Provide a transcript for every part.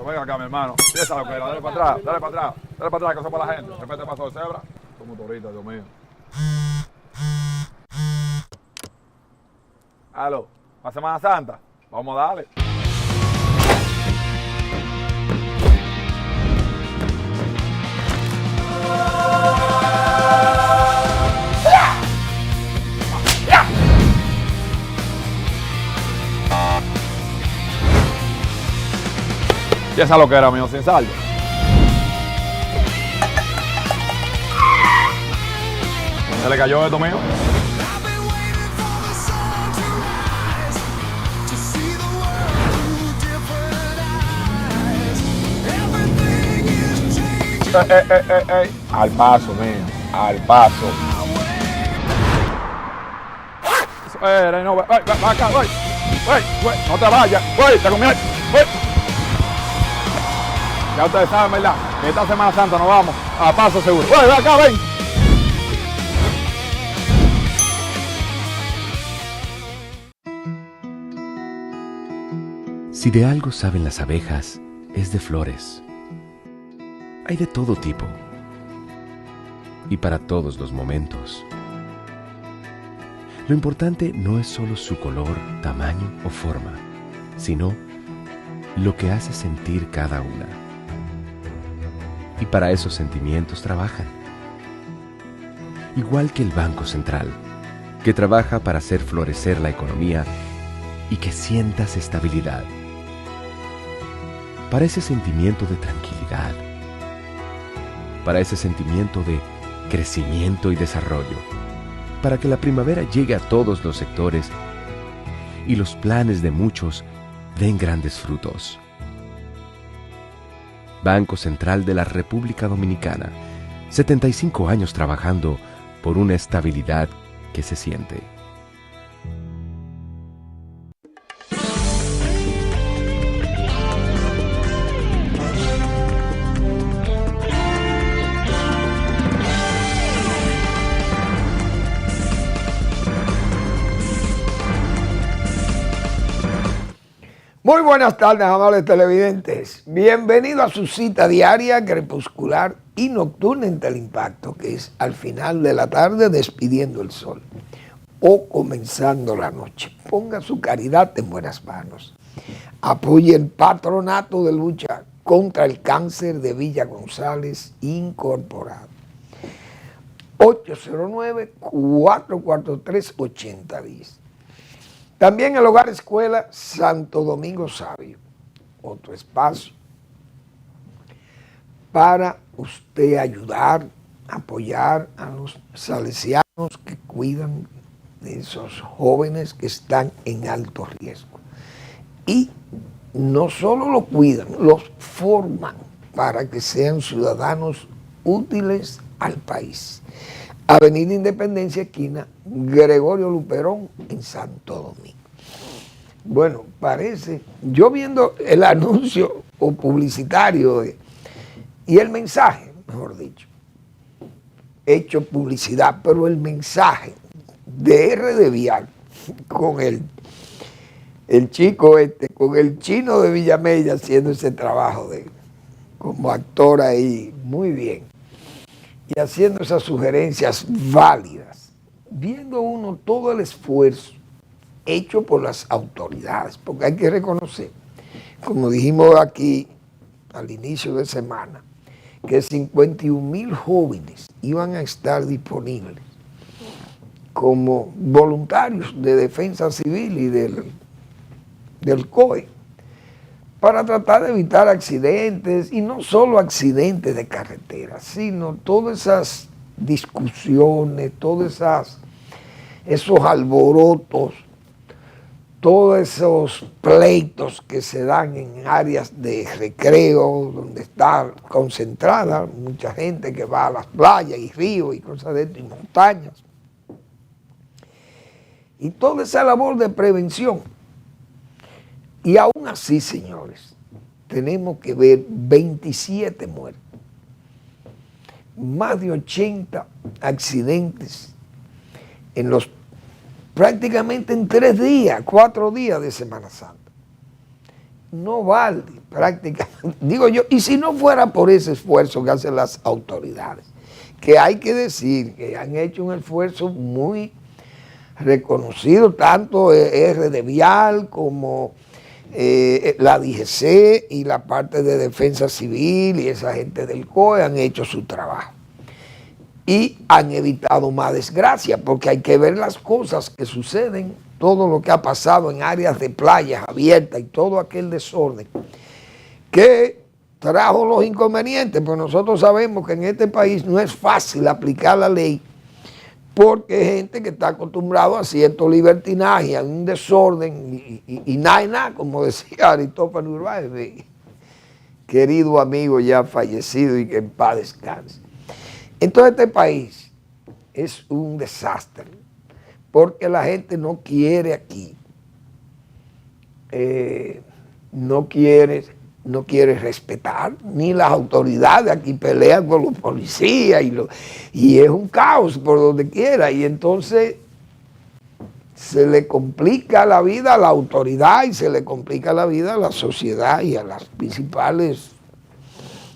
Venga acá, mi hermano. Piensa lo que era. Dale para atrás, dale para atrás. Dale para atrás, que eso es para la gente. Repete paso de cebra. Como motorista, Dios mío. Aló, para Semana Santa. Vamos a darle. Piensa lo que era, mío, sin saldo. ¿Se le cayó esto, mío? Al paso, mío, al paso. No, va acá, voy, no te vayas, te comí, Ya ustedes saben, ¿verdad? Que esta Semana Santa nos vamos a paso seguro. Ven acá, ven. Si de algo saben las abejas, es de flores. Hay de todo tipo y para todos los momentos. Lo importante no es solo su color, tamaño o forma, sino lo que hace sentir cada una. Y para esos sentimientos trabajan. Igual que el Banco Central, que trabaja para hacer florecer la economía y que sientas estabilidad. Para ese sentimiento de tranquilidad. Para ese sentimiento de crecimiento y desarrollo. Para que la primavera llegue a todos los sectores y los planes de muchos den grandes frutos. Banco Central de la República Dominicana, 75 años trabajando por una estabilidad que se siente. Muy buenas tardes, amables televidentes. Bienvenido a su cita diaria, crepuscular y nocturna en Teleimpacto, que es al final de la tarde despidiendo el sol o comenzando la noche. Ponga su caridad en buenas manos. Apoye el patronato de lucha contra el cáncer de Villa González Incorporado. 809-443-8010. También el Hogar Escuela Santo Domingo Sabio, otro espacio para usted ayudar, apoyar a los salesianos que cuidan de esos jóvenes que están en alto riesgo. Y no solo lo cuidan, los forman para que sean ciudadanos útiles al país. Avenida Independencia, esquina Gregorio Luperón, en Santo Domingo. Bueno, parece, yo viendo el anuncio o publicitario y el mensaje, mejor dicho, hecho publicidad, pero el mensaje de RD Vial con el chico con el chino de Villamella haciendo ese trabajo como actor ahí, muy bien. Y haciendo esas sugerencias válidas, viendo uno todo el esfuerzo hecho por las autoridades, porque hay que reconocer, como dijimos aquí al inicio de semana, que 51,000 jóvenes iban a estar disponibles como voluntarios de defensa civil y del COE, para tratar de evitar accidentes, y no solo accidentes de carretera, sino todas esas discusiones, todos esos alborotos, todos esos pleitos que se dan en áreas de recreo, donde está concentrada mucha gente que va a las playas y ríos y cosas de esto, y montañas. Y toda esa labor de prevención. Y aún así, señores, tenemos que ver 27 muertos, más de 80 accidentes prácticamente en 3 días, 4 días de Semana Santa. no vale prácticamente. Digo yo, y si no fuera por ese esfuerzo que hacen las autoridades, que hay que decir que han hecho un esfuerzo muy reconocido, tanto RD Vial como la DGC y la parte de defensa civil y esa gente del COE han hecho su trabajo. Y han evitado más desgracia, porque hay que ver las cosas que suceden, todo lo que ha pasado en áreas de playas abiertas y todo aquel desorden que trajo los inconvenientes, pues nosotros sabemos que en este país no es fácil aplicar la ley, porque hay gente que está acostumbrada a cierto libertinaje, a un desorden y nada, como decía Aristófanes Urbáez, querido amigo ya fallecido y que en paz descanse. Entonces este país es un desastre, porque la gente no quiere aquí, no quiere respetar, ni las autoridades aquí pelean con los policías y es un caos por donde quiera, y entonces se le complica la vida a la autoridad y se le complica la vida a la sociedad y a las principales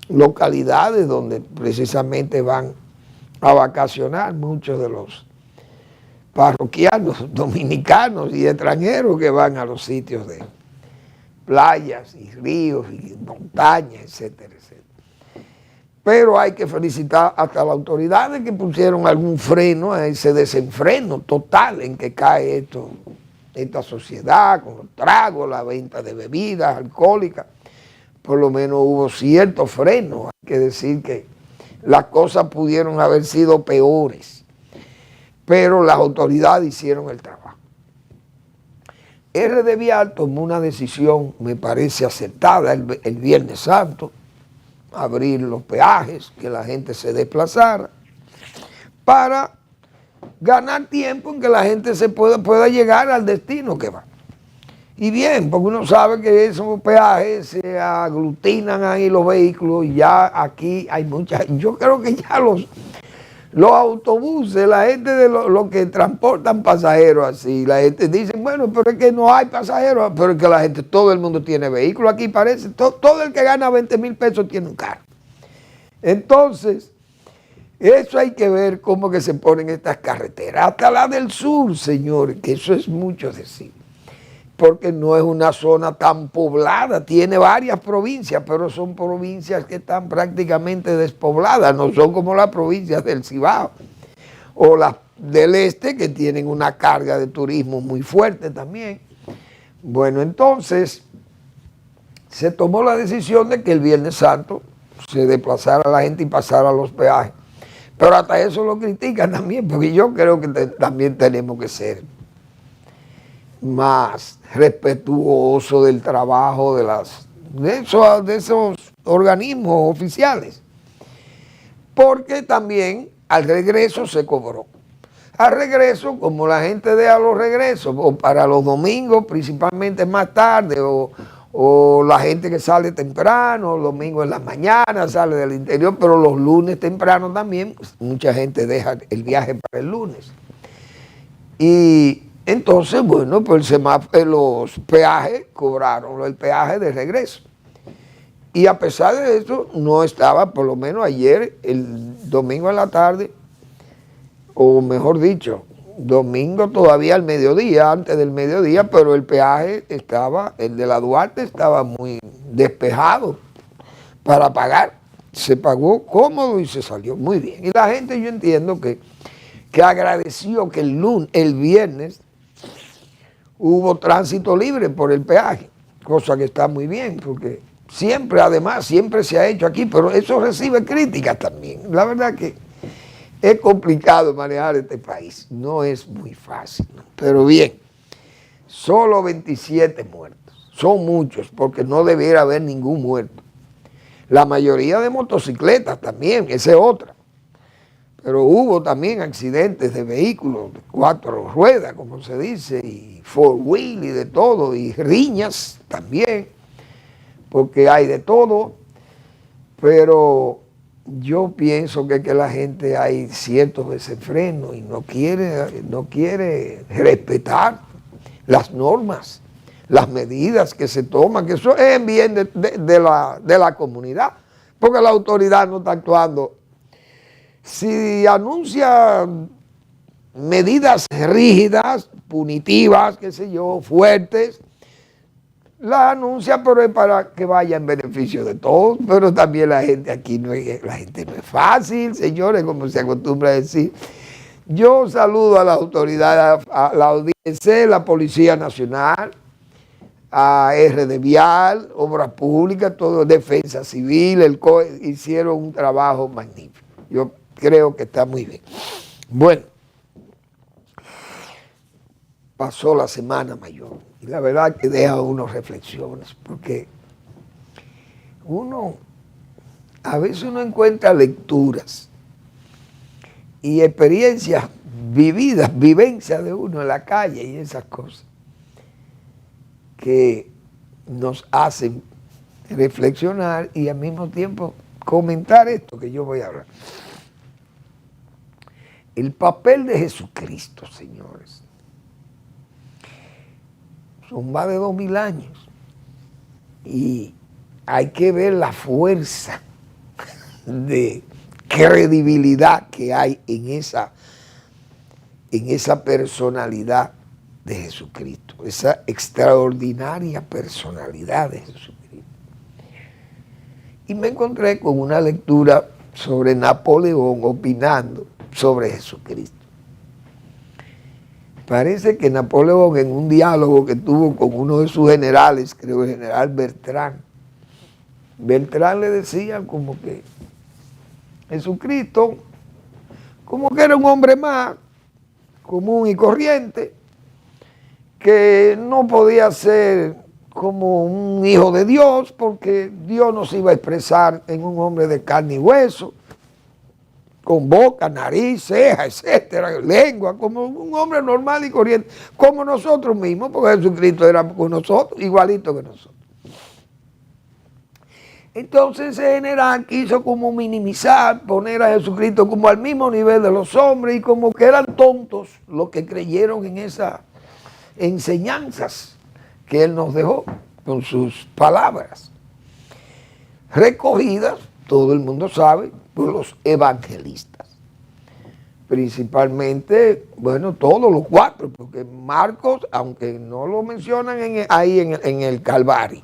localidades donde precisamente van a vacacionar muchos de los parroquianos dominicanos y extranjeros que van a los sitios de playas y ríos y montañas, etcétera, etcétera. Pero hay que felicitar hasta las autoridades que pusieron algún freno a ese desenfreno total en que cae esta sociedad con los tragos, la venta de bebidas alcohólicas. Por lo menos hubo cierto freno. Hay que decir que las cosas pudieron haber sido peores, pero las autoridades hicieron el trabajo. RD Vial tomó una decisión, me parece acertada, el Viernes Santo, abrir los peajes, que la gente se desplazara, para ganar tiempo en que la gente pueda llegar al destino que va. Y bien, porque uno sabe que esos peajes se aglutinan ahí los vehículos y ya aquí hay muchas. Yo creo que ya los autobuses, la gente de los que transportan pasajeros así, la gente dice, bueno, pero es que no hay pasajeros, pero es que la gente, todo el mundo tiene vehículo aquí, parece, todo el que gana 20,000 pesos tiene un carro. Entonces, eso hay que ver cómo que se ponen estas carreteras, hasta la del sur, señores, que eso es mucho decir, porque no es una zona tan poblada, tiene varias provincias, pero son provincias que están prácticamente despobladas, no son como las provincias del Cibao o las del este, que tienen una carga de turismo muy fuerte también. Bueno, entonces se tomó la decisión de que el Viernes Santo se desplazara la gente y pasara los peajes, pero hasta eso lo critican también, porque yo creo que también tenemos que ser más respetuoso del trabajo de esos organismos oficiales, porque también al regreso se cobró. Al regreso, como la gente deja los regresos, o para los domingos principalmente más tarde, o la gente que sale temprano, los domingos en la mañana sale del interior, pero los lunes temprano también, mucha gente deja el viaje para el lunes. Y entonces, bueno, pues los peajes cobraron el peaje de regreso. Y a pesar de eso, no estaba, por lo menos ayer, el domingo en la tarde, o mejor dicho, domingo todavía al mediodía, antes del mediodía, pero el peaje estaba, el de la Duarte estaba muy despejado para pagar. Se pagó cómodo y se salió muy bien. Y la gente, yo entiendo que agradeció que el viernes hubo tránsito libre por el peaje, cosa que está muy bien, porque además, siempre se ha hecho aquí, pero eso recibe críticas también. La verdad que es complicado manejar este país, no es muy fácil, ¿no? Pero bien, solo 27 muertos, son muchos, porque no debiera haber ningún muerto. La mayoría de motocicletas también, esa es otra. Pero hubo también accidentes de vehículos, de 4 ruedas, como se dice, y 4-wheel y de todo, y riñas también, porque hay de todo, pero yo pienso que la gente hay ciertos desenfrenos y no quiere respetar las normas las medidas que se toman, que eso es en bien de la comunidad, porque la autoridad no está actuando. Si anuncia medidas rígidas, punitivas, qué sé yo, fuertes, la anuncia, pero es para que vaya en beneficio de todos. Pero también la gente aquí la gente no es fácil, señores, como se acostumbra a decir. Yo saludo a las autoridades, a la ODC, la Policía Nacional, a RD Vial, Obras Públicas, todo, Defensa Civil, el COE, hicieron un trabajo magnífico. Yo creo que está muy bien. Bueno, pasó la Semana Mayor y la verdad que deja unas reflexiones, porque a veces uno encuentra lecturas y experiencias vividas, vivencias de uno en la calle y esas cosas que nos hacen reflexionar y al mismo tiempo comentar esto que yo voy a hablar. El papel de Jesucristo, señores. Son más de 2000 años y hay que ver la fuerza de credibilidad que hay en esa personalidad de Jesucristo, esa extraordinaria personalidad de Jesucristo. Y me encontré con una lectura sobre Napoleón opinando sobre Jesucristo. Parece que Napoleón, en un diálogo que tuvo con uno de sus generales, creo el general Bertrand le decía como que Jesucristo, como que era un hombre más común y corriente, que no podía ser como un hijo de Dios, porque Dios no se iba a expresar en un hombre de carne y hueso, con boca, nariz, ceja, etcétera, lengua, como un hombre normal y corriente, como nosotros mismos, porque Jesucristo era con nosotros, igualito que nosotros. Entonces ese general quiso como minimizar, poner a Jesucristo como al mismo nivel de los hombres y como que eran tontos los que creyeron en esas enseñanzas que él nos dejó con sus palabras, recogidas, todo el mundo sabe, por los evangelistas. Principalmente, bueno, todos los cuatro, porque Marcos, aunque no lo mencionan ahí en el Calvario,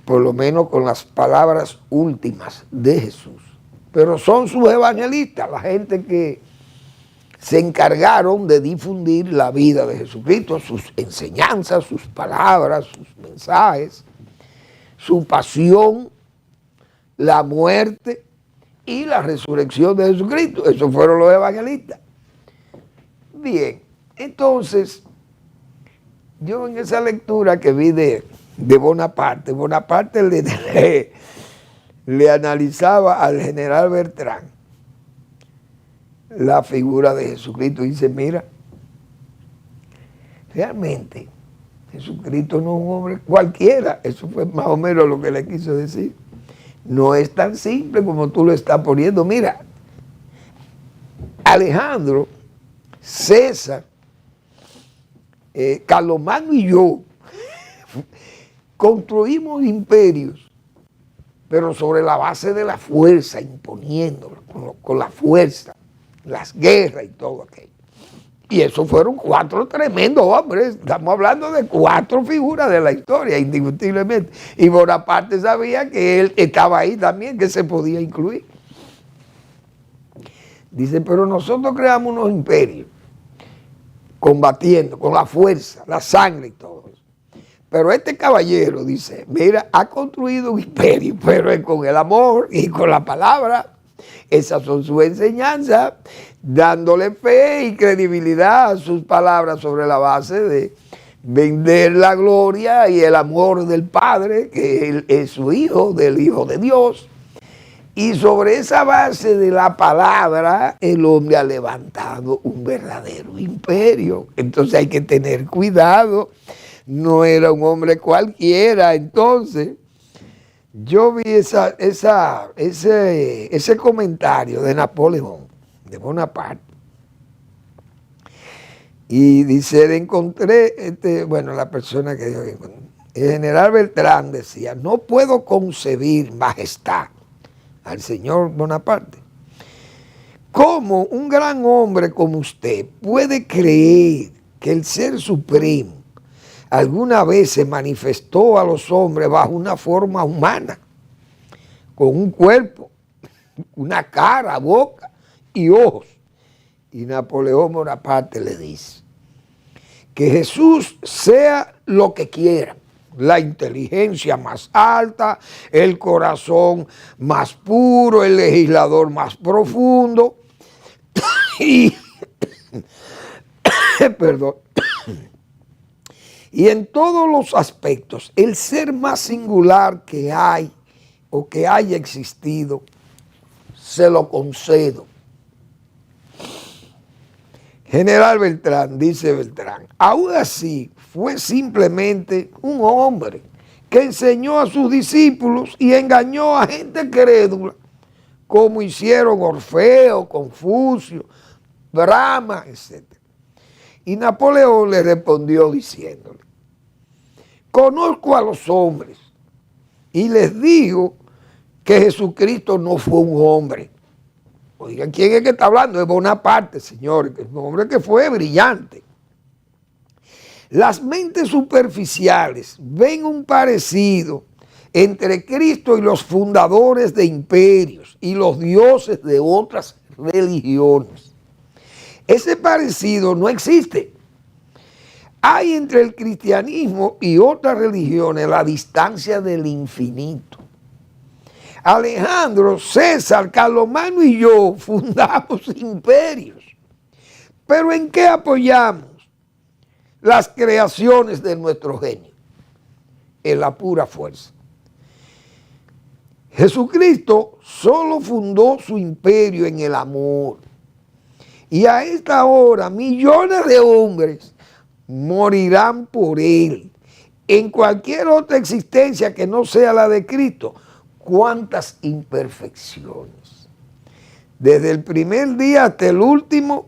por lo menos con las palabras últimas de Jesús. Pero son sus evangelistas, la gente que se encargaron de difundir la vida de Jesucristo, sus enseñanzas, sus palabras, sus mensajes, su pasión, la muerte y la resurrección de Jesucristo. Esos fueron los evangelistas. Bien, entonces, yo en esa lectura que vi de Bonaparte le analizaba al general Bertrand la figura de Jesucristo y dice, mira, realmente Jesucristo no es un hombre cualquiera. Eso fue más o menos lo que le quiso decir. No es tan simple como tú lo estás poniendo. Mira, Alejandro, César, Carlomagno y yo construimos imperios, pero sobre la base de la fuerza, imponiéndolo con la fuerza, las guerras y todo aquello. Y esos fueron 4 tremendos hombres. Estamos hablando de 4 figuras de la historia, indiscutiblemente. Y Bonaparte sabía que él estaba ahí también, que se podía incluir. Dice, pero nosotros creamos unos imperios, combatiendo con la fuerza, la sangre y todo eso. Pero este caballero, dice, mira, ha construido un imperio, pero es con el amor y con la palabra. Esas son sus enseñanzas, dándole fe y credibilidad a sus palabras sobre la base de vender la gloria y el amor del Padre, que él es su Hijo, del Hijo de Dios. Y sobre esa base de la palabra, el hombre ha levantado un verdadero imperio. Entonces hay que tener cuidado. No era un hombre cualquiera. Entonces, yo vi ese comentario de Napoleón, de Bonaparte, Y dice, encontré, la persona que dijo, el general Beltrán decía, no puedo concebir, majestad, al señor Bonaparte, cómo un gran hombre como usted puede creer que el Ser Supremo alguna vez se manifestó a los hombres bajo una forma humana, con un cuerpo, una cara, boca y ojos. Y Napoleón Bonaparte le dice, que Jesús sea lo que quiera, la inteligencia más alta, el corazón más puro, el legislador más profundo, y, perdón, y en todos los aspectos, el ser más singular que hay o que haya existido, se lo concedo. General Beltrán, dice Beltrán, aún así fue simplemente un hombre que enseñó a sus discípulos y engañó a gente crédula, como hicieron Orfeo, Confucio, Brahma, etc. Y Napoleón le respondió diciéndole, conozco a los hombres y les digo que Jesucristo no fue un hombre. Oigan, ¿quién es que está hablando? Es Bonaparte, señores, que es un hombre que fue brillante. Las mentes superficiales ven un parecido entre Cristo y los fundadores de imperios y los dioses de otras religiones. Ese parecido no existe. Hay entre el cristianismo y otras religiones la distancia del infinito. Alejandro, César, Carlomagno y yo fundamos imperios. ¿Pero en qué apoyamos las creaciones de nuestro genio? En la pura fuerza. Jesucristo solo fundó su imperio en el amor. Y a esta hora millones de hombres morirán por él. En cualquier otra existencia que no sea la de Cristo, cuántas imperfecciones. Desde el primer día hasta el último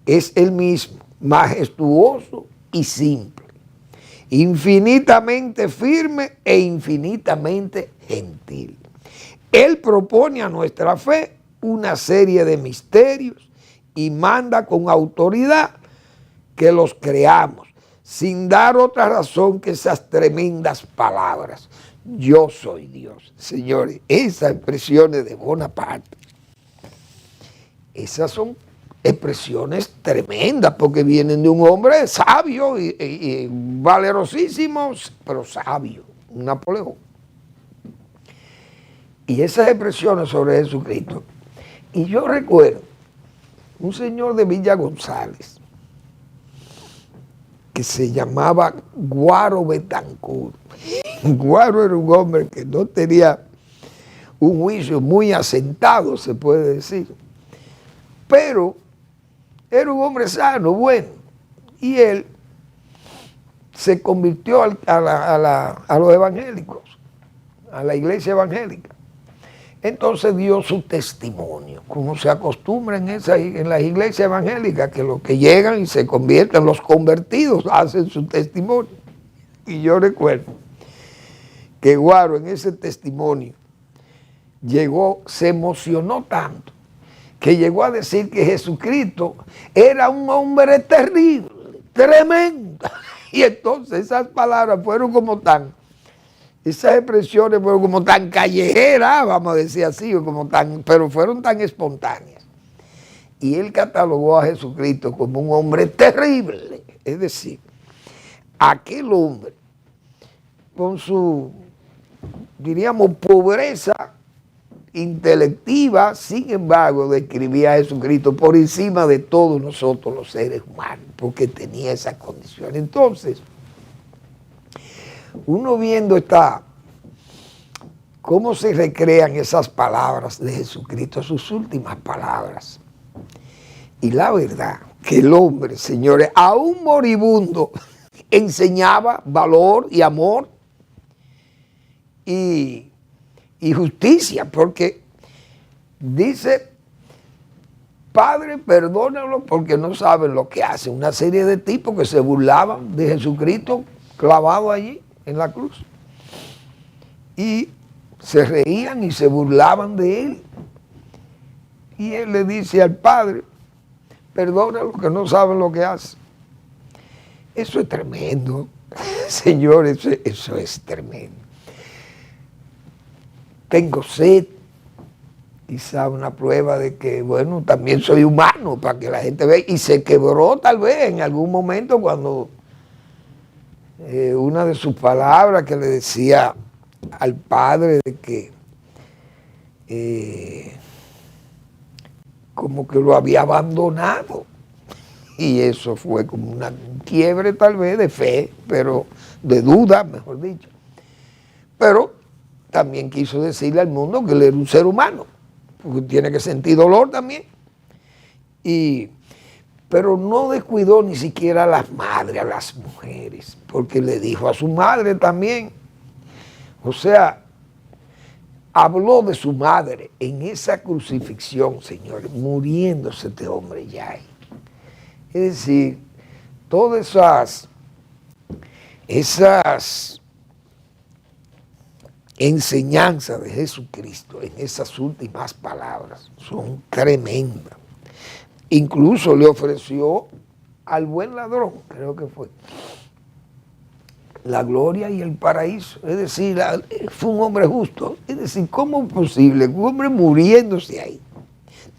es el mismo, majestuoso y simple, infinitamente firme e infinitamente gentil. Él propone a nuestra fe una serie de misterios y manda con autoridad que los creamos, sin dar otra razón que esas tremendas palabras. Yo soy Dios. Señores, esas expresiones de Bonaparte, esas son expresiones tremendas porque vienen de un hombre sabio y valerosísimo, pero sabio, un Napoleón. Y esas expresiones sobre Jesucristo. Y yo recuerdo un señor de Villa González que se llamaba Guaro Betancourt. Guaro era un hombre que no tenía un juicio muy asentado, se puede decir, pero era un hombre sano, bueno, y él se convirtió a los evangélicos, a la iglesia evangélica. Entonces dio su testimonio, como se acostumbra en las iglesias evangélicas, que los que llegan y se convierten, los convertidos, hacen su testimonio. Y yo recuerdo que Guaro en ese testimonio se emocionó tanto, que llegó a decir que Jesucristo era un hombre terrible, tremendo. Y entonces esas palabras fueron como esas expresiones fueron como tan callejeras, vamos a decir así, pero fueron tan espontáneas. Y él catalogó a Jesucristo como un hombre terrible. Es decir, aquel hombre con su, diríamos, pobreza intelectiva, sin embargo, describía a Jesucristo por encima de todos nosotros los seres humanos, porque tenía esa condición. Entonces, uno viendo cómo se recrean esas palabras de Jesucristo, sus últimas palabras. Y la verdad que el hombre, señores, aún moribundo, enseñaba valor y amor y justicia, porque dice Padre, perdónalo porque no saben lo que hacen. Una serie de tipos que se burlaban de Jesucristo clavado allí en la cruz. Y se reían y se burlaban de él. Y él le dice al Padre, perdónalo que no saben lo que hacen. Eso es tremendo. Señores, eso es tremendo. Tengo sed. Quizá una prueba de que, bueno, también soy humano, para que la gente vea. Y se quebró tal vez en algún momento cuando una de sus palabras que le decía al Padre de que como que lo había abandonado. Y eso fue como una quiebre tal vez de fe, pero de duda, mejor dicho. Pero también quiso decirle al mundo que él era un ser humano, porque tiene que sentir dolor también. Pero no descuidó ni siquiera a las madres, a las mujeres, porque le dijo a su madre también. O sea, habló de su madre en esa crucifixión, señores, muriéndose este hombre ya ahí. Es decir, todas esas enseñanzas de Jesucristo en esas últimas palabras son tremendas. Incluso le ofreció al buen ladrón, creo que fue, la gloria y el paraíso. Es decir, fue un hombre justo. Es decir, ¿cómo es posible? Un hombre muriéndose ahí.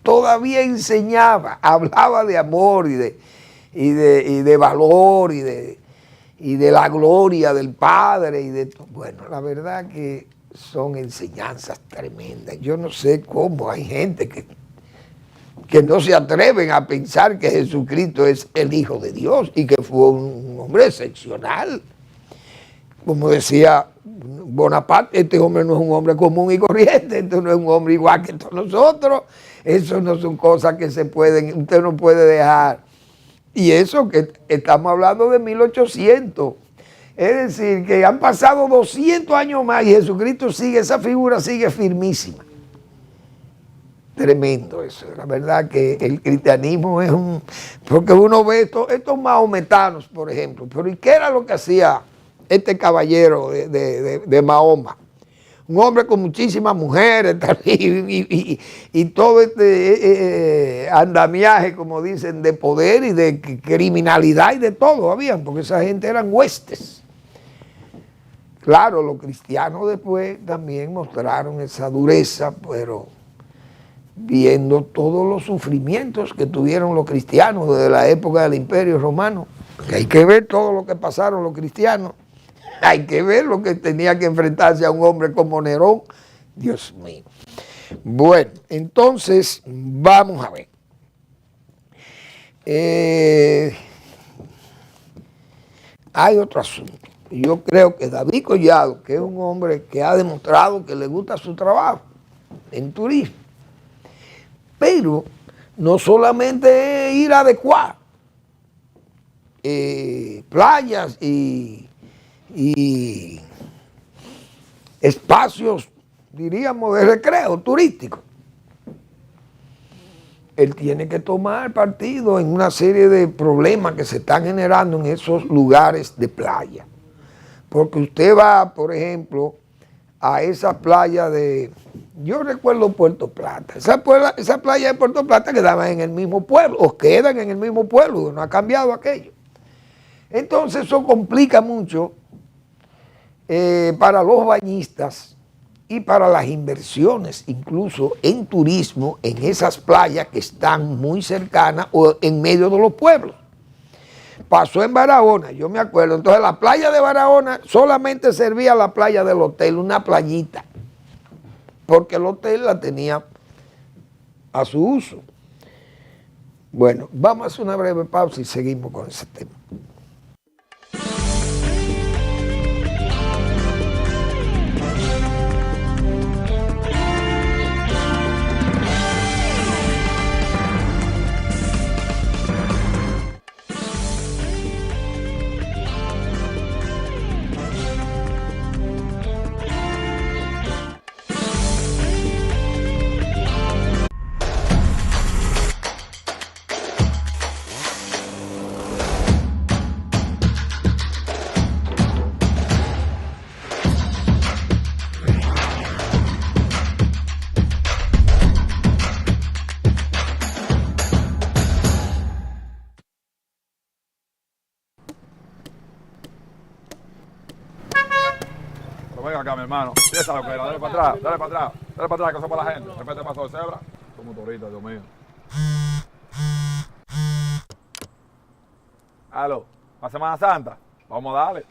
Todavía enseñaba, hablaba de amor y de valor y de la gloria del Padre y de todo. Bueno, la verdad que son enseñanzas tremendas. Yo no sé cómo hay gente que no se atreven a pensar que Jesucristo es el Hijo de Dios y que fue un hombre excepcional. Como decía Bonaparte, este hombre no es un hombre común y corriente, este no es un hombre igual que todos nosotros. Eso no son cosas que usted no puede dejar. Y eso que estamos hablando de 1800. Es decir, que han pasado 200 años más y Jesucristo sigue, esa figura sigue firmísima. Tremendo eso. La verdad que el cristianismo es porque uno ve estos mahometanos, por ejemplo. Pero ¿y qué era lo que hacía este caballero de Mahoma? Un hombre con muchísimas mujeres y todo este andamiaje, como dicen, de poder y de criminalidad y de todo habían, porque esa gente eran huestes. Claro, los cristianos después también mostraron esa dureza, pero viendo todos los sufrimientos que tuvieron los cristianos desde la época del Imperio Romano, que hay que ver todo lo que pasaron los cristianos. Hay que ver lo que tenía que enfrentarse a un hombre como Nerón. Dios mío. Bueno, entonces vamos a ver. Hay otro asunto. Yo creo que David Collado, que es un hombre que ha demostrado que le gusta su trabajo en turismo, pero no solamente ir a adecuar playas y espacios, diríamos, de recreo turístico. Él tiene que tomar partido en una serie de problemas que se están generando en esos lugares de playa. Porque usted va, por ejemplo, a esa playa yo recuerdo Puerto Plata. Esa playa de Puerto Plata quedaba en el mismo pueblo, o quedan en el mismo pueblo, no ha cambiado aquello. Entonces eso complica mucho para los bañistas y para las inversiones, incluso en turismo, en esas playas que están muy cercanas o en medio de los pueblos. Pasó en Barahona, yo me acuerdo, entonces la playa de Barahona solamente servía la playa del hotel, una playita, porque el hotel la tenía a su uso. Bueno, vamos a hacer una breve pausa y seguimos con ese tema. Venga acá, mi hermano. Piensa lo que era. Dale para atrás, dale para atrás. Dale para atrás, que eso es para la gente. De repente pasó el cebra. Como motorista, Dios mío. Aló, para Semana Santa. Vamos a darle.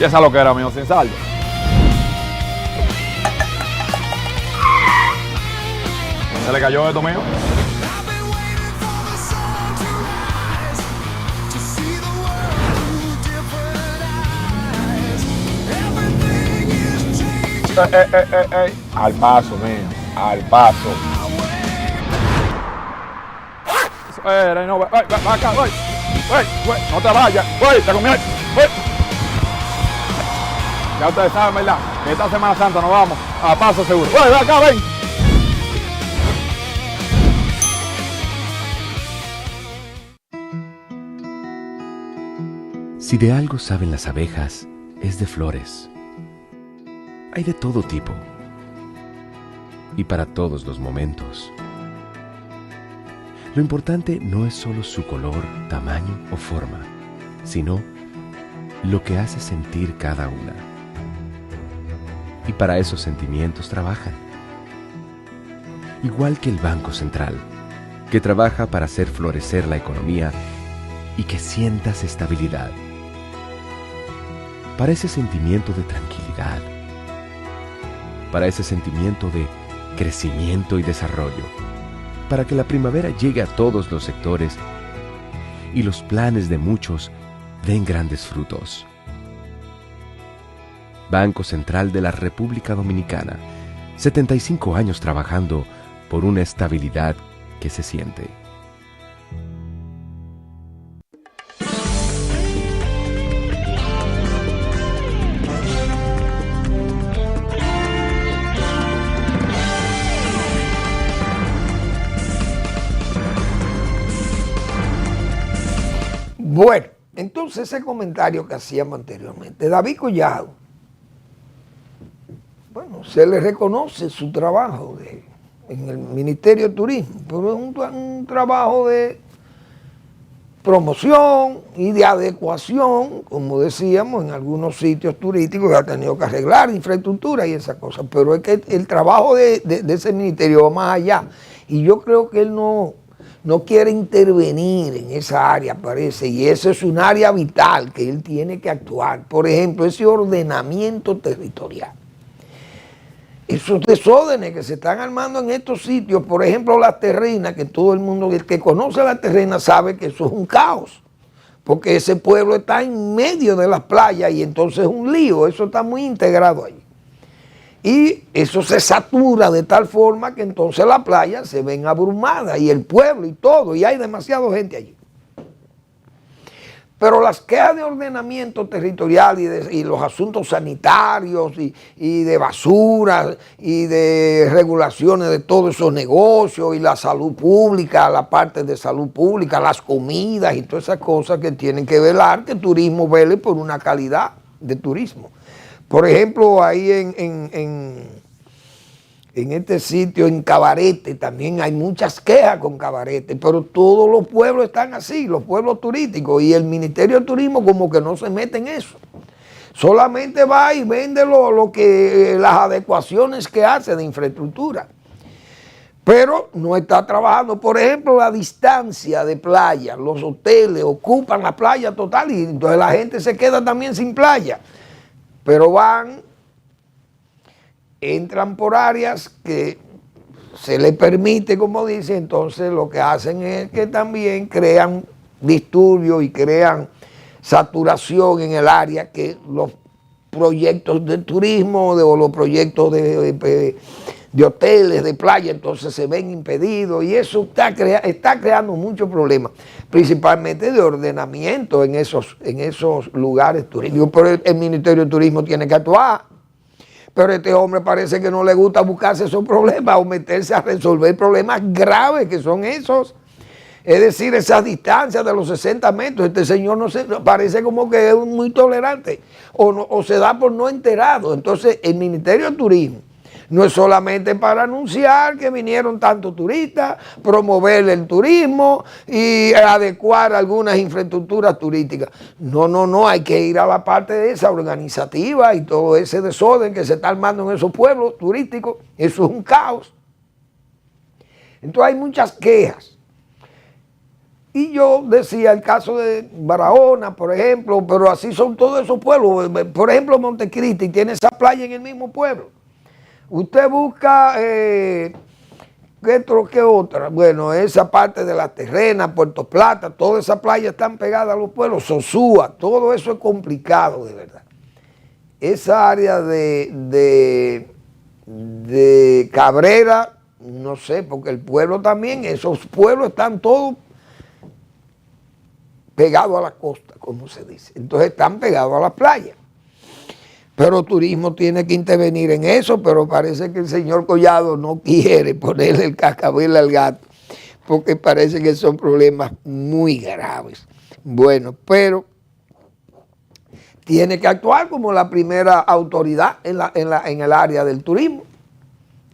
Y esa lo que era, mío, sin saldo. ¿Se le cayó esto, mío? Al paso, mío. Al paso. No, va acá, voy. No te vayas. Te comí. Ya ustedes saben, ¿verdad? Que esta Semana Santa nos vamos a paso seguro. Ven acá, ven. Si de algo saben las abejas, es de flores. Hay de todo tipo y para todos los momentos. Lo importante no es solo su color, tamaño o forma, sino lo que hace sentir cada una. Y para esos sentimientos trabajan. Igual que el Banco Central, que trabaja para hacer florecer la economía y que sientas estabilidad. Para ese sentimiento de tranquilidad. Para ese sentimiento de crecimiento y desarrollo. Para que la primavera llegue a todos los sectores y los planes de muchos den grandes frutos. Banco Central de la República Dominicana, 75 años trabajando por una estabilidad que se siente. Bueno, entonces ese comentario que hacíamos anteriormente, David Collado, bueno, se le reconoce su trabajo en el Ministerio de Turismo, pero es un trabajo de promoción y de adecuación, como decíamos, en algunos sitios turísticos que ha tenido que arreglar infraestructura y esas cosas, pero es que el trabajo de ese ministerio va más allá, y yo creo que él no quiere intervenir en esa área, parece, y eso es un área vital que él tiene que actuar. Por ejemplo, ese ordenamiento territorial. Esos desórdenes que se están armando en estos sitios, por ejemplo, Las Terrenas, que todo el mundo, el que conoce Las Terrenas sabe que eso es un caos, porque ese pueblo está en medio de las playas y entonces es un lío, eso está muy integrado ahí. Y eso se satura de tal forma que entonces las playas se ven abrumadas y el pueblo y todo, y hay demasiada gente allí. Pero las quejas de ordenamiento territorial y los asuntos sanitarios y de basura y de regulaciones de todos esos negocios y la salud pública, la parte de salud pública, las comidas y todas esas cosas que tienen que velar, que el turismo vele por una calidad de turismo. Por ejemplo, ahí en este sitio, en Cabarete, también hay muchas quejas con Cabarete, pero todos los pueblos están así, los pueblos turísticos, y el Ministerio de Turismo como que no se mete en eso. Solamente va y vende las adecuaciones que hace de infraestructura. Pero no está trabajando, por ejemplo, la distancia de playa, los hoteles ocupan la playa total y entonces la gente se queda también sin playa. Pero entran por áreas que se les permite, como dice, entonces lo que hacen es que también crean disturbios y crean saturación en el área, que los proyectos de turismo o los proyectos de hoteles, de playa, entonces se ven impedidos y eso está creando muchos problemas, principalmente de ordenamiento en esos lugares turísticos. Pero el Ministerio de Turismo tiene que actuar. Pero este hombre parece que no le gusta buscarse esos problemas o meterse a resolver problemas graves que son esos. Es decir, esas distancias de los 60 metros, este señor no se, parece como que es muy tolerante o se da por no enterado. Entonces, el Ministerio de Turismo no es solamente para anunciar que vinieron tantos turistas, promover el turismo y adecuar algunas infraestructuras turísticas. No, hay que ir a la parte de esa organizativa y todo ese desorden que se está armando en esos pueblos turísticos. Eso es un caos. Entonces hay muchas quejas. Y yo decía el caso de Barahona, por ejemplo, pero así son todos esos pueblos. Por ejemplo, Montecristi tiene esa playa en el mismo pueblo. Usted busca, ¿qué otra? Bueno, esa parte de La Terrena, Puerto Plata, todas esas playas están pegadas a los pueblos, Sosúa, todo eso es complicado de verdad. Esa área de Cabrera, no sé, porque el pueblo también, esos pueblos están todos pegados a la costa, como se dice. Entonces están pegados a la playa. Pero turismo tiene que intervenir en eso, pero parece que el señor Collado no quiere ponerle el cascabel al gato, porque parece que son problemas muy graves. Bueno, pero tiene que actuar como la primera autoridad en el área del turismo,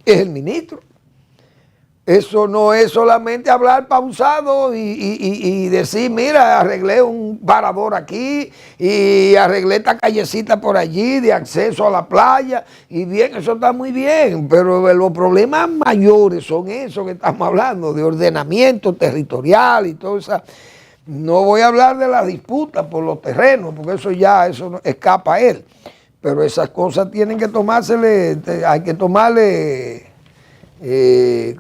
es el ministro. Eso no es solamente hablar pausado y decir, mira, arreglé un parador aquí y arreglé esta callecita por allí de acceso a la playa. Y bien, eso está muy bien, pero los problemas mayores son esos que estamos hablando, de ordenamiento territorial y todo eso. No voy a hablar de la disputa por los terrenos, porque eso no escapa a él. Pero esas cosas tienen que tomársele, hay que tomarle...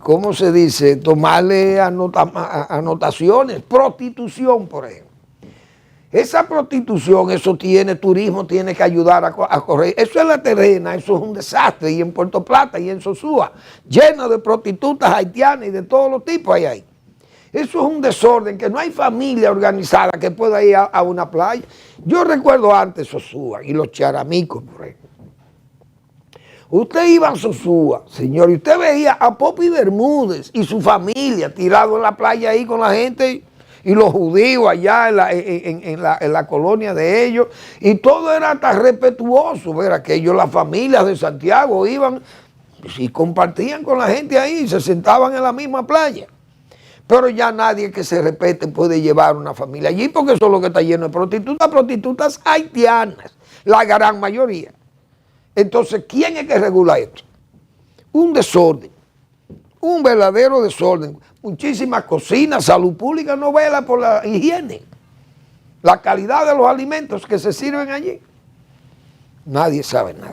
¿cómo se dice? Tomarle anotaciones, prostitución, por ejemplo. Esa prostitución, eso tiene, turismo tiene que ayudar a correr. Eso en La Terrena, eso es un desastre, y en Puerto Plata y en Sosúa, lleno de prostitutas haitianas y de todos los tipos hay ahí. Eso es un desorden, que no hay familia organizada que pueda ir a una playa. Yo recuerdo antes Sosúa y los charamicos, por ejemplo. Usted iba a Sosúa, señor, y usted veía a Popi Bermúdez y su familia tirado en la playa ahí con la gente y los judíos allá en la colonia de ellos, y todo era tan respetuoso, ver que ellos, las familias de Santiago, iban y compartían con la gente ahí y se sentaban en la misma playa. Pero ya nadie que se respete puede llevar una familia allí, porque eso es lo que está lleno de prostitutas haitianas, la gran mayoría. Entonces, ¿quién es que regula esto? Un desorden, un verdadero desorden. Muchísimas cocinas, salud pública no vela por la higiene, la calidad de los alimentos que se sirven allí. Nadie sabe nada.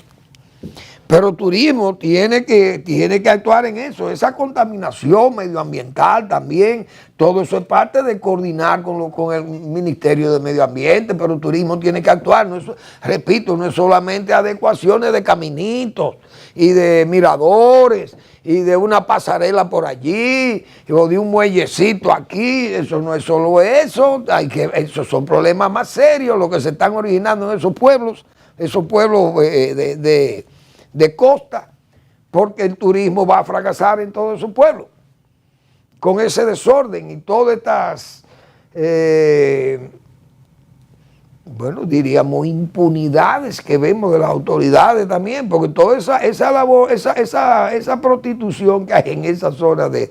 Pero turismo tiene que actuar en eso, esa contaminación medioambiental también, todo eso es parte de coordinar con el Ministerio de Medio Ambiente, pero turismo tiene que actuar, no es, repito, no es solamente adecuaciones de caminitos y de miradores y de una pasarela por allí o de un muellecito aquí, eso no es solo eso, esos son problemas más serios los que se están originando en esos pueblos de costa, porque el turismo va a fracasar en todo su pueblo con ese desorden y todas estas, bueno, diríamos impunidades que vemos de las autoridades también, porque toda esa labor, esa prostitución que hay en esa zona de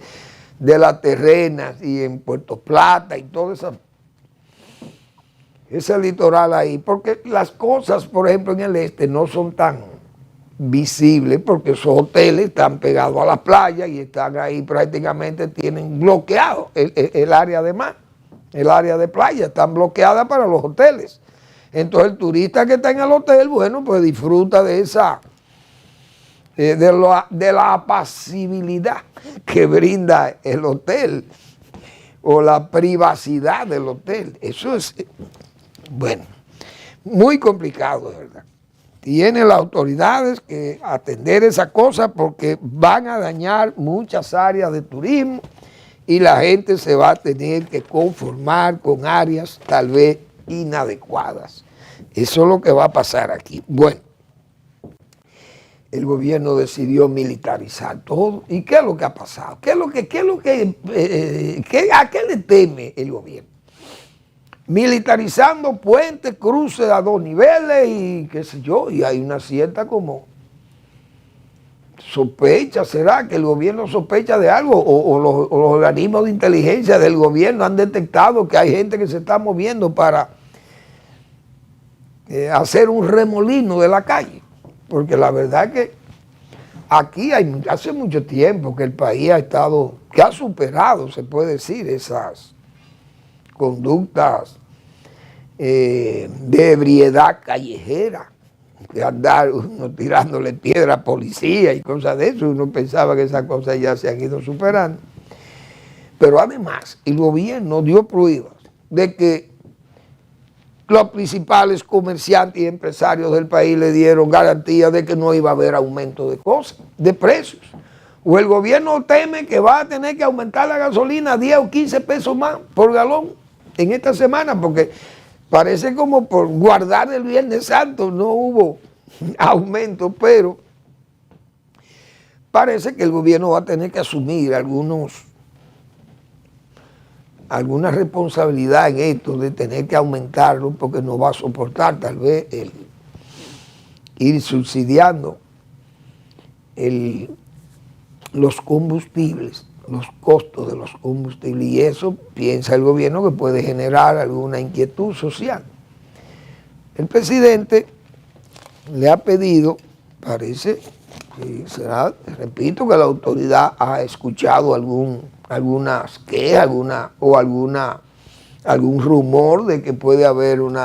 Las Terrenas y en Puerto Plata y todo ese litoral ahí, porque las cosas, por ejemplo, en el este no son tan visibles, porque esos hoteles están pegados a las playas y están ahí prácticamente, tienen bloqueado el área de mar, el área de playa, están bloqueadas para los hoteles. Entonces el turista que está en el hotel, bueno, pues disfruta de esa, de la apacibilidad que brinda el hotel o la privacidad del hotel. Eso es, bueno, muy complicado, de verdad. Tienen las autoridades que atender esa cosa porque van a dañar muchas áreas de turismo y la gente se va a tener que conformar con áreas tal vez inadecuadas. Eso es lo que va a pasar aquí. Bueno, el gobierno decidió militarizar todo. ¿Y qué es lo que ha pasado? ¿A qué le teme el gobierno? Militarizando puentes, cruces a 2 niveles y qué sé yo, y hay una cierta como sospecha, ¿será que el gobierno sospecha de algo? O los organismos de inteligencia del gobierno han detectado que hay gente que se está moviendo para hacer un remolino de la calle. Porque la verdad que aquí hace mucho tiempo que el país que ha superado, se puede decir, esas conductas de ebriedad callejera, de andar uno tirándole piedra a policía y cosas de eso. Uno pensaba que esas cosas ya se han ido superando. Pero además, el gobierno dio pruebas de que los principales comerciantes y empresarios del país le dieron garantía de que no iba a haber aumento de cosas, de precios. O el gobierno teme que va a tener que aumentar la gasolina 10 o 15 pesos más por galón en esta semana, porque parece como por guardar el Viernes Santo no hubo aumento, pero parece que el gobierno va a tener que asumir alguna responsabilidad en esto de tener que aumentarlo, porque no va a soportar tal vez el ir subsidiando los combustibles, los costos de los combustibles, y eso piensa el gobierno que puede generar alguna inquietud social. El presidente le ha pedido, parece que será, repito, que la autoridad ha escuchado algunas quejas, algún rumor de que puede haber un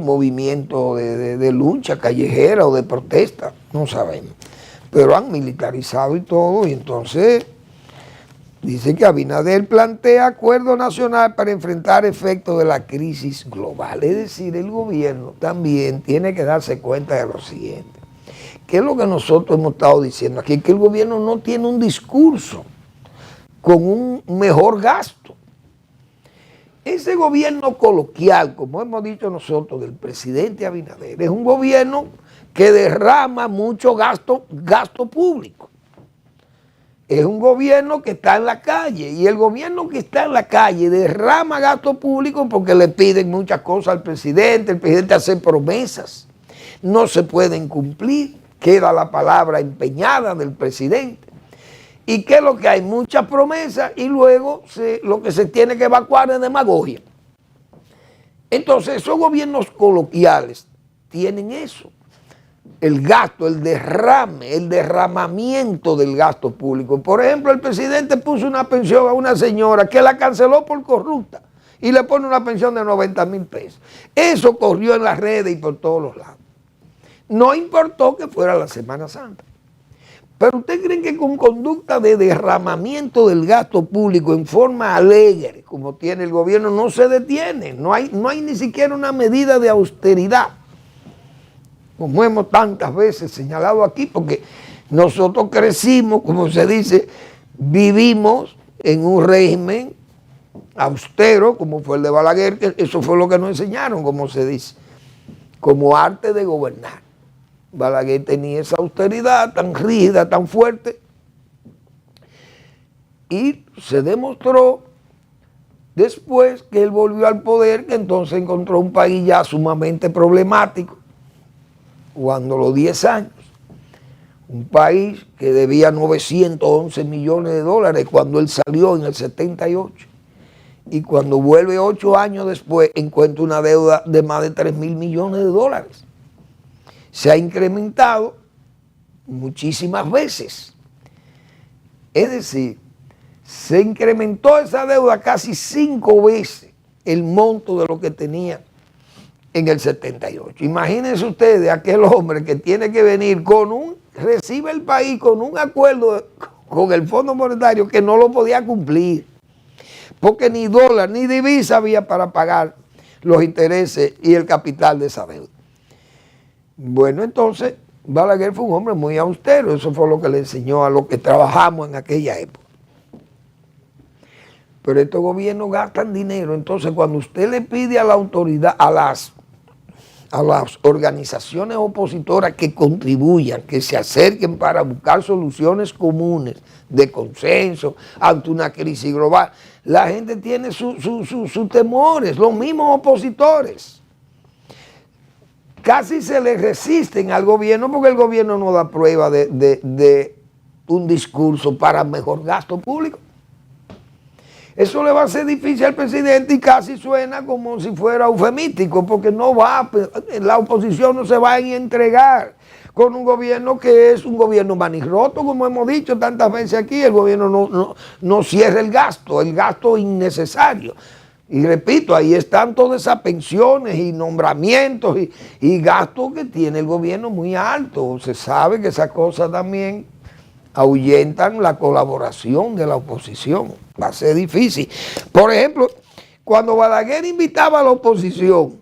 movimiento de lucha callejera o de protesta, no sabemos. Pero han militarizado y todo, y entonces dice que Abinader plantea acuerdo nacional para enfrentar efectos de la crisis global. Es decir, el gobierno también tiene que darse cuenta de lo siguiente. ¿Qué es lo que nosotros hemos estado diciendo aquí? Que el gobierno no tiene un discurso con un mejor gasto. Ese gobierno coloquial, como hemos dicho nosotros, del presidente Abinader, es un gobierno que derrama mucho gasto público. Es un gobierno que está en la calle, y el gobierno que está en la calle derrama gasto público porque le piden muchas cosas al presidente. El presidente hace promesas, no se pueden cumplir, queda la palabra empeñada del presidente. ¿Y qué es lo que hay? Muchas promesas y luego lo que se tiene que evacuar es demagogia. Entonces esos gobiernos coloquiales tienen eso. El gasto, el derrame, el derramamiento del gasto público. Por ejemplo, el presidente puso una pensión a una señora que la canceló por corrupta y le pone una pensión de 90,000 pesos. Eso corrió en las redes y por todos los lados. No importó que fuera la Semana Santa. Pero ¿ustedes creen que con conducta de derramamiento del gasto público en forma alegre, como tiene el gobierno, no se detiene? No hay ni siquiera una medida de austeridad, como hemos tantas veces señalado aquí, porque nosotros crecimos, como se dice, vivimos en un régimen austero, como fue el de Balaguer, que eso fue lo que nos enseñaron, como se dice, como arte de gobernar. Balaguer tenía esa austeridad tan rígida, tan fuerte, y se demostró después que él volvió al poder, que entonces encontró un país ya sumamente problemático, cuando los 10 años, un país que debía 911 millones de dólares cuando él salió en el 78, y cuando vuelve 8 años después encuentra una deuda de más de 3,000 millones de dólares. Se ha incrementado muchísimas veces. Es decir, se incrementó esa deuda casi 5 veces el monto de lo que tenía en el 78. Imagínense ustedes aquel hombre que tiene que venir recibe el país con un acuerdo con el Fondo Monetario que no lo podía cumplir, porque ni dólar ni divisa había para pagar los intereses y el capital de esa deuda. Bueno, entonces Balaguer fue un hombre muy austero, eso fue lo que le enseñó a los que trabajamos en aquella época. Pero estos gobiernos gastan dinero, entonces cuando usted le pide a la autoridad, a las organizaciones opositoras que contribuyan, que se acerquen para buscar soluciones comunes de consenso ante una crisis global. La gente tiene sus temores, los mismos opositores. Casi se le resisten al gobierno porque el gobierno no da prueba de un discurso para mejor gasto público. Eso le va a ser difícil al presidente y casi suena como si fuera eufemístico, porque no va, la oposición no se va a entregar con un gobierno que es un gobierno manirroto, como hemos dicho tantas veces aquí. El gobierno no cierra el gasto innecesario. Y repito, ahí están todas esas pensiones y nombramientos y gastos que tiene el gobierno muy altos. Se sabe que esas cosas también ahuyentan la colaboración de la oposición. Va a ser difícil. Por ejemplo, cuando Balaguer invitaba a la oposición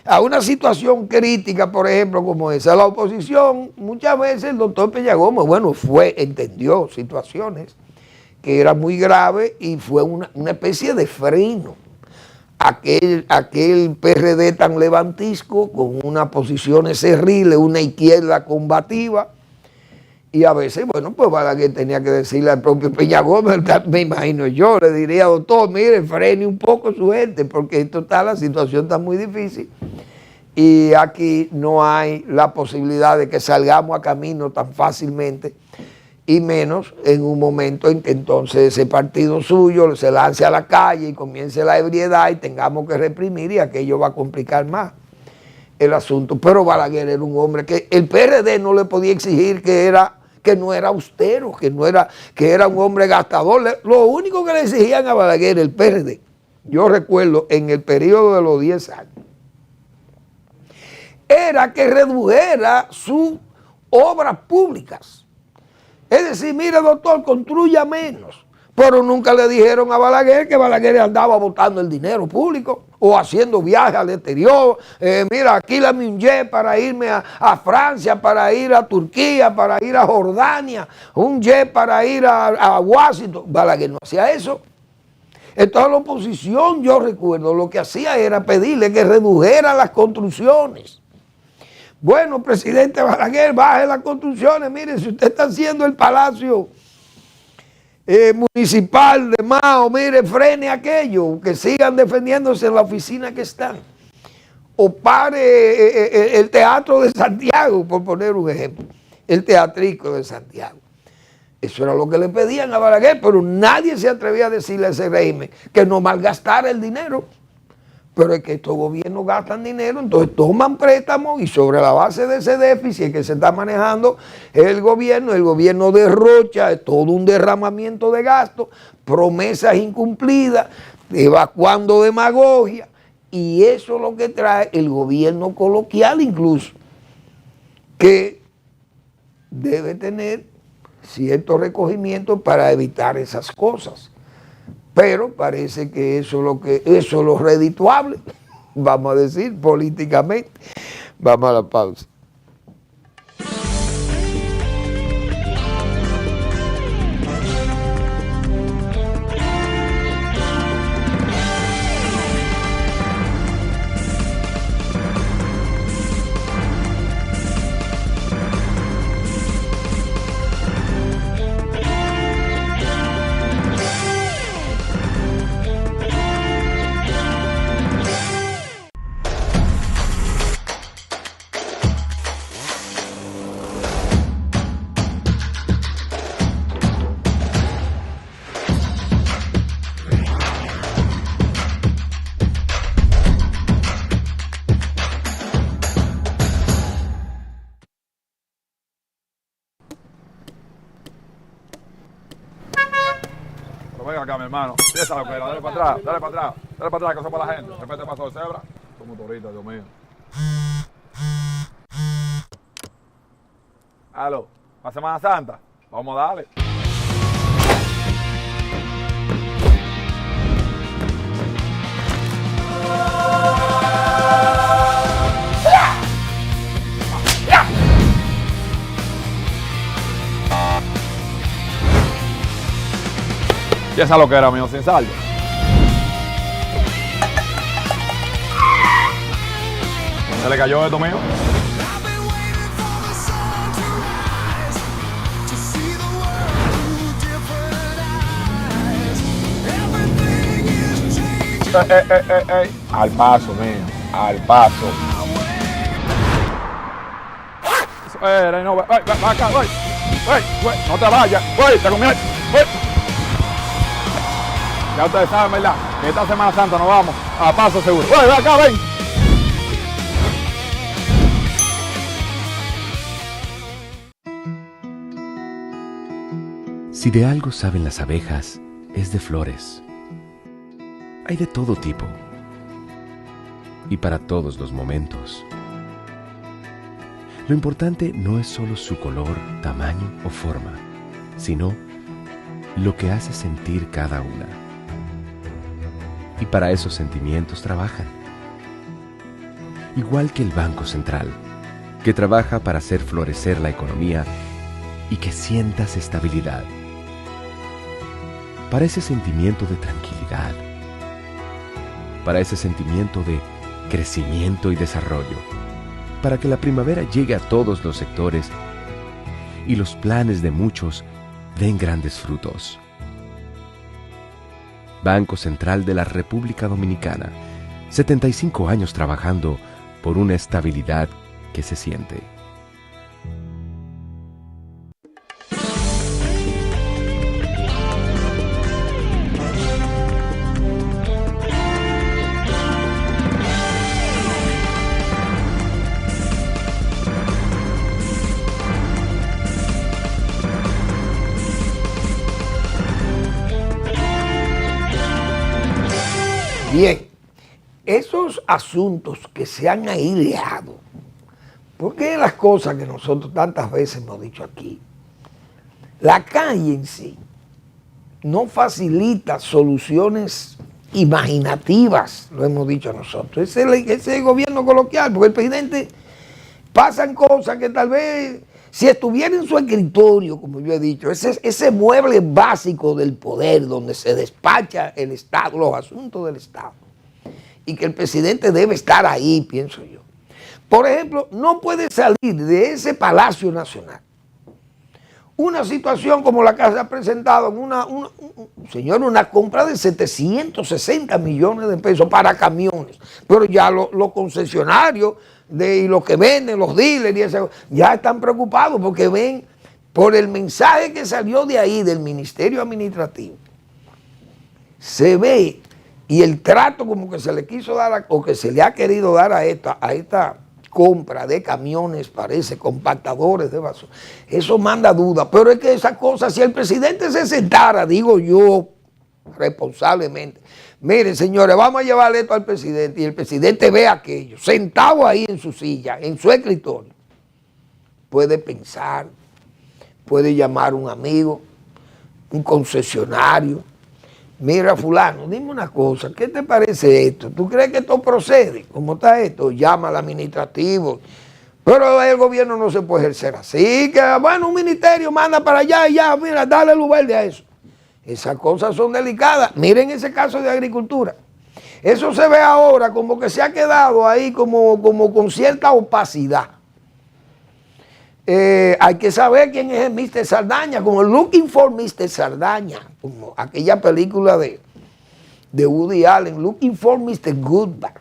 a una situación crítica, por ejemplo, como esa, la oposición, muchas veces el doctor Peña Gómez, entendió situaciones que eran muy graves y fue una especie de freno. Aquel PRD tan levantisco, con unas posiciones cerriles, una izquierda combativa. Y a veces, pues Balaguer tenía que decirle al propio Peña Gómez, me imagino yo, le diría, doctor, mire, frene un poco su gente, porque la situación está muy difícil y aquí no hay la posibilidad de que salgamos a camino tan fácilmente, y menos en un momento en que entonces ese partido suyo se lance a la calle y comience la ebriedad y tengamos que reprimir, y aquello va a complicar más el asunto. Pero Balaguer era un hombre que el PRD no le podía exigir que no era austero, que era un hombre gastador. Lo único que le exigían a Balaguer, el PRD, yo recuerdo en el periodo de los 10 años, era que redujera sus obras públicas. Es decir, mire, doctor, construya menos. Pero nunca le dijeron a Balaguer que Balaguer andaba botando el dinero público o haciendo viajes al exterior. Mira, aquí dame un jet para irme a Francia, para ir a Turquía, para ir a Jordania, un jet para ir a Washington. Balaguer no hacía eso. Entonces la oposición, yo recuerdo, lo que hacía era pedirle que redujera las construcciones. Bueno, presidente Balaguer, baje las construcciones. Mire, si usted está haciendo el palacio municipal de Mao, mire, frene aquello, que sigan defendiéndose en la oficina que están. O pare el Teatro de Santiago, por poner un ejemplo, el Teatrico de Santiago. Eso era lo que le pedían a Balaguer, pero nadie se atrevía a decirle a ese régimen que no malgastara el dinero. Pero es que estos gobiernos gastan dinero, entonces toman préstamos y sobre la base de ese déficit que se está manejando el gobierno derrocha, es todo un derramamiento de gastos, promesas incumplidas, evacuando demagogia, y eso es lo que trae el gobierno coloquial incluso, que debe tener cierto recogimiento para evitar esas cosas. Pero parece que eso es lo redituable, vamos a decir, políticamente. Vamos a la pausa. Venga acá, mi hermano. Empieza la opera, dale para atrás, dale para atrás, dale para atrás, que eso para la gente. Repete paso de cebra. Como motorista, Dios mío. Aló, ¿para Semana Santa? Vamos a darle. Y esa lo que era, mío, sin saldo. Se le cayó esto mío. Al paso, mío. Al paso. No, va acá, voy. No te vayas. Te comí. Ya ustedes saben, ¿verdad? Que esta Semana Santa nos vamos a paso seguro. Ven acá, ven. Si de algo saben las abejas, es de flores. Hay de todo tipo y para todos los momentos. Lo importante no es solo su color, tamaño o forma, sino lo que hace sentir cada una. Y para esos sentimientos trabajan. Igual que el Banco Central, que trabaja para hacer florecer la economía y que sientas estabilidad. Para ese sentimiento de tranquilidad, para ese sentimiento de crecimiento y desarrollo, para que la primavera llegue a todos los sectores y los planes de muchos den grandes frutos. Banco Central de la República Dominicana, 75 años trabajando por una estabilidad que se siente. Bien, esos asuntos que se han aireado, porque es las cosas que nosotros tantas veces hemos dicho aquí, la calle en sí no facilita soluciones imaginativas, lo hemos dicho nosotros. Ese es el gobierno coloquial, porque el presidente pasan cosas que tal vez, si estuviera en su escritorio, como yo he dicho, ese mueble básico del poder donde se despacha el Estado, los asuntos del Estado, y que el presidente debe estar ahí, pienso yo. Por ejemplo, no puede salir de ese Palacio Nacional una situación como la que se ha presentado en una compra de 760 millones de pesos para camiones, pero ya los concesionarios y los que venden, los dealers, ya están preocupados porque ven por el mensaje que salió de ahí, del Ministerio Administrativo. Se ve, y el trato como que se le quiso dar, o que se le ha querido dar a esta compra de camiones, parece, compactadores de basura, eso manda duda. Pero es que esas cosas, si el presidente se sentara, digo yo, responsablemente, miren señores, vamos a llevarle esto al presidente, y el presidente ve aquello, sentado ahí en su silla, en su escritorio, puede pensar, puede llamar a un amigo, un concesionario. Mira fulano, dime una cosa, ¿qué te parece esto? ¿Tú crees que esto procede? ¿Cómo está esto? Llama al administrativo. Pero el gobierno no se puede ejercer así, que bueno, un ministerio manda para allá y ya, mira, dale luz verde a eso. Esas cosas son delicadas. Miren ese caso de agricultura. Eso se ve ahora como que se ha quedado ahí como con cierta opacidad. Hay que saber quién es el Mr. Saldaña, como Looking for Mr. Saldaña, como aquella película de Woody Allen, Looking for Mr. Goodbar.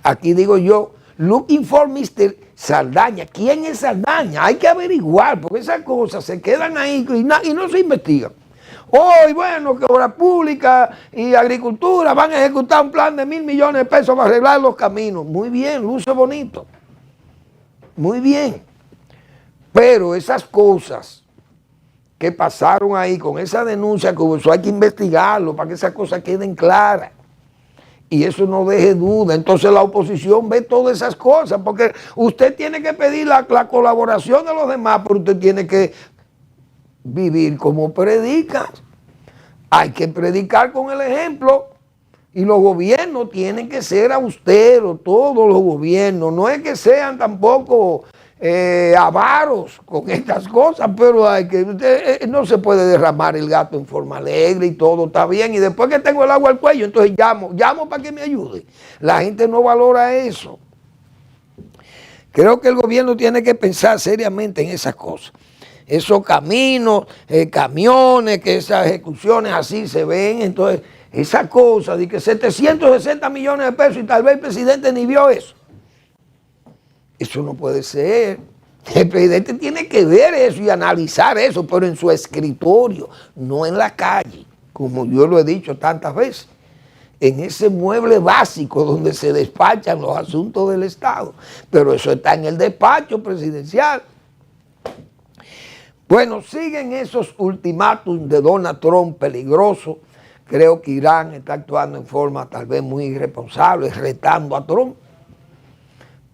Aquí digo yo, Looking for Mr. Saldaña. ¿Quién es Saldaña? Hay que averiguar, porque esas cosas se quedan ahí y no se investigan. Hoy, bueno, que Obras Públicas y Agricultura van a ejecutar un plan de 1.000 millones de pesos para arreglar los caminos. Muy bien, luce bonito. Muy bien. Pero esas cosas que pasaron ahí con esa denuncia que hubo, eso hay que investigarlo para que esas cosas queden claras. Y eso no deje duda. Entonces la oposición ve todas esas cosas, porque usted tiene que pedir la colaboración de los demás, pero usted tiene que vivir como predica. Hay que predicar con el ejemplo. Y los gobiernos tienen que ser austeros, todos los gobiernos. No es que sean tampoco avaros con estas cosas, pero no se puede derramar el gato en forma alegre y todo está bien. Y después que tengo el agua al cuello, entonces llamo para que me ayude. La gente no valora eso. Creo que el gobierno tiene que pensar seriamente en esas cosas. Esos caminos, camiones, que esas ejecuciones así se ven. Entonces, esa cosa de que 760 millones de pesos y tal vez el presidente ni vio eso. Eso no puede ser. El presidente tiene que ver eso y analizar eso, pero en su escritorio, no en la calle, como yo lo he dicho tantas veces. En ese mueble básico donde se despachan los asuntos del Estado. Pero eso está en el despacho presidencial. Bueno, siguen esos ultimátums de Donald Trump peligrosos. Creo que Irán está actuando en forma tal vez muy irresponsable, retando a Trump.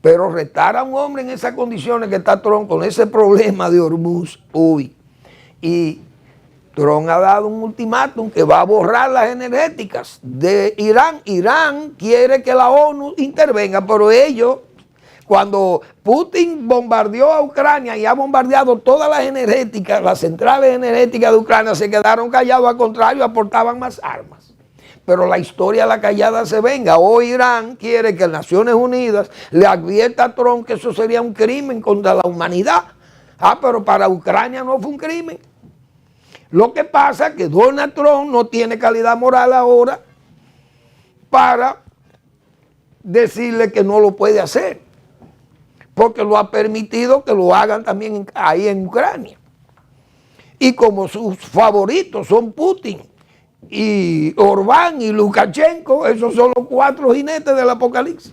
Pero retar a un hombre en esas condiciones que está Trump, con ese problema de Hormuz, y Trump ha dado un ultimátum que va a borrar las energéticas de Irán. Irán quiere que la ONU intervenga, pero ellos, cuando Putin bombardeó a Ucrania y ha bombardeado todas las energéticas, las centrales energéticas de Ucrania, se quedaron callados, al contrario, aportaban más armas. Pero la historia de la callada se venga. Hoy Irán quiere que Naciones Unidas le advierta a Trump que eso sería un crimen contra la humanidad. Pero para Ucrania no fue un crimen. Lo que pasa es que Donald Trump no tiene calidad moral ahora para decirle que no lo puede hacer, porque lo ha permitido que lo hagan también ahí en Ucrania. Y como sus favoritos son Putin y Orbán y Lukashenko, esos son los 4 jinetes del apocalipsis.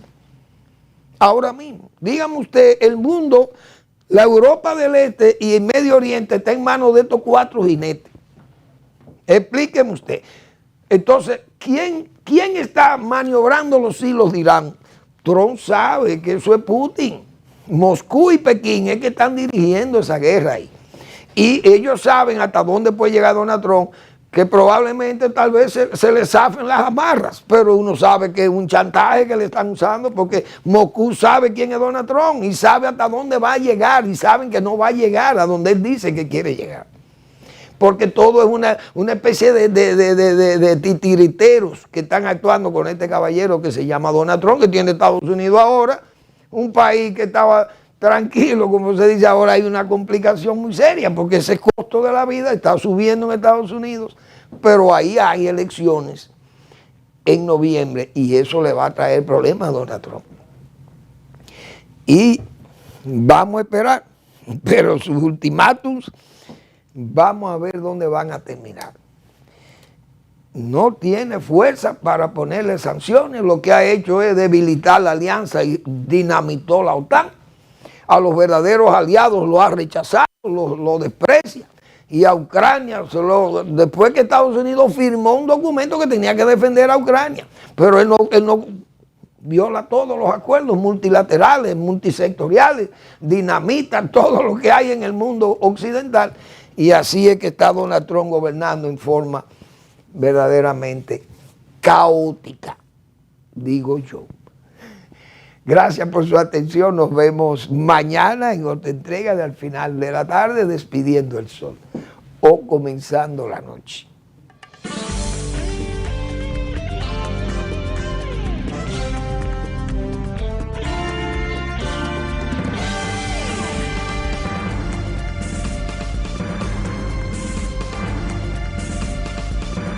Ahora mismo, dígame usted, el mundo, la Europa del Este y el Medio Oriente está en manos de estos 4 jinetes. Explíqueme usted. Entonces, ¿quién está maniobrando los hilos de Irán? Trump sabe que eso es Putin. Moscú y Pekín es que están dirigiendo esa guerra ahí. Y ellos saben hasta dónde puede llegar Donald Trump, que probablemente tal vez se le zafen las amarras, pero uno sabe que es un chantaje que le están usando, porque Moscú sabe quién es Donald Trump y sabe hasta dónde va a llegar, y saben que no va a llegar a donde él dice que quiere llegar. Porque todo es una especie de titiriteros que están actuando con este caballero que se llama Donald Trump, que tiene Estados Unidos ahora, un país que estaba tranquilo, como se dice ahora. Hay una complicación muy seria, porque ese costo de la vida está subiendo en Estados Unidos, pero ahí hay elecciones en noviembre y eso le va a traer problemas a Donald Trump. Y vamos a esperar, pero sus ultimátums, vamos a ver dónde van a terminar. No tiene fuerza para ponerle sanciones, lo que ha hecho es debilitar la alianza y dinamitó la OTAN. A los verdaderos aliados lo ha rechazado, lo desprecia. Y a Ucrania, después que Estados Unidos firmó un documento que tenía que defender a Ucrania, pero él no viola todos los acuerdos multilaterales, multisectoriales, dinamita todo lo que hay en el mundo occidental. Y así es que está Donald Trump gobernando en forma verdaderamente caótica, digo yo. Gracias por su atención. Nos vemos mañana en otra entrega de Al Final de la Tarde, despidiendo el sol o comenzando la noche.